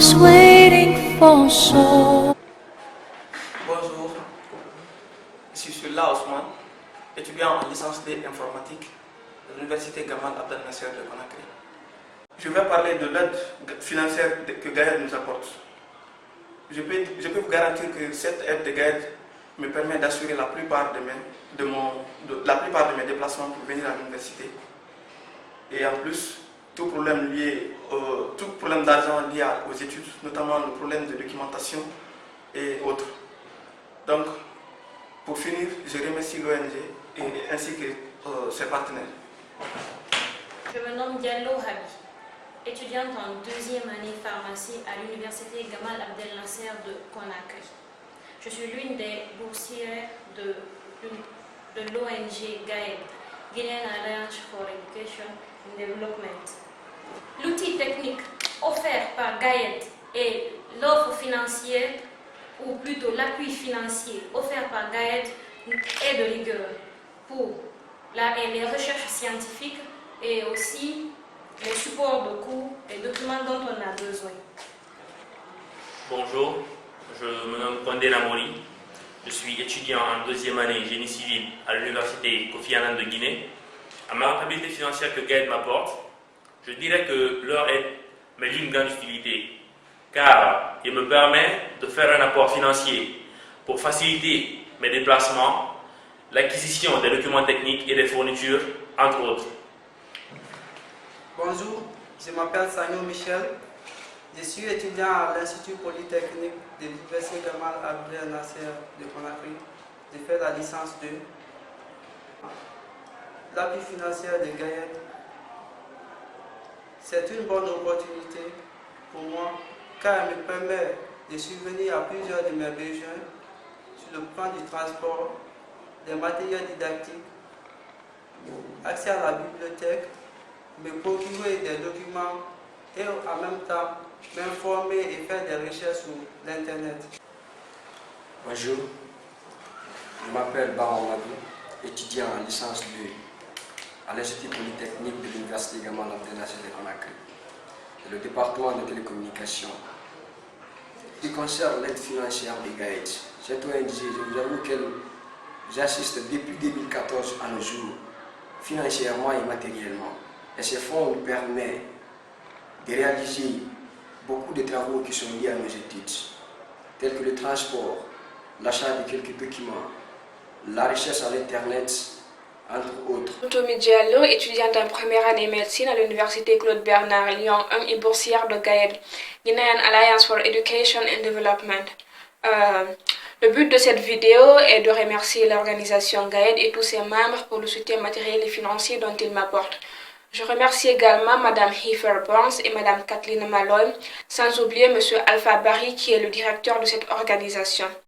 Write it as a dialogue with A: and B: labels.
A: was waiting for so.
B: Bonjour, je suis là Ousmane, étudiant en licence D informatique de l'université Gamal Abdel Nasser de Conakry. Je vais parler de l'aide financière que Gaël nous apporte. Je peux vous garantir que cette aide de Gaël me permet d'assurer la plupart de mes déplacements pour venir à l'université. Et en plus, tout problème d'argent lié aux études, notamment le problème de documentation et autres. Donc, pour finir, je remercie l'ONG ainsi que ses partenaires.
C: Je me nomme Diallo Habi, étudiante en deuxième année pharmacie à l'université Gamal Abdel Nasser de Conakry. Je suis l'une des boursières de l'ONG GAED, Guinean Alliance for Education and Development. L'outil technique offert par GAED et l'offre financière, ou plutôt l'appui financier offert par GAED est de rigueur pour les recherches scientifiques et aussi les supports de cours et documents dont on a besoin.
D: Bonjour, je me nomme Condé Lamori, je suis étudiant en deuxième année génie civil à l'université Kofi Annan de Guinée. À ma rentabilité financière que GAED m'apporte, je dirais que leur aide m'est d'une grande utilité, car il me permet de faire un apport financier pour faciliter mes déplacements, l'acquisition des documents techniques et des fournitures, entre autres.
E: Bonjour, je m'appelle Sanyo Michel, je suis étudiant à l'Institut Polytechnique de l'Université Gamal Abdel Nasser de Conakry. Je fais la licence 2. L'appui financier de GAED, c'est une bonne opportunité pour moi car elle me permet de subvenir à plusieurs de mes besoins sur le plan du transport, des matériels didactiques, accès à la bibliothèque, me procurer des documents et en même temps m'informer et faire des recherches sur l'internet.
F: Bonjour, je m'appelle Baron Madou, étudiant en licence 2 à l'Institut Polytechnique de l'Université Gamal Abdel Nasser de Conakry, le département de télécommunications. En ce qui concerne l'aide financière des GAED, cette ONG, je vous avoue qu'elle j'assiste depuis 2014 à nos jours, financièrement et matériellement. Et ces fonds nous permettent de réaliser beaucoup de travaux qui sont liés à nos études, tels que le transport, l'achat de quelques documents, la recherche à l'Internet, entre autres.
G: Tomi Diallo, étudiante en première année médecine à l'université Claude Bernard Lyon 1 et boursière de GAED, Guinean Alliance for Education and Development. Le but de cette vidéo est de remercier l'organisation GAED et tous ses membres pour le soutien matériel et financier dont ils m'apportent. Je remercie également Mme Heifer Burns et Mme Kathleen Malloy, sans oublier M. Alpha Barry qui est le directeur de cette organisation.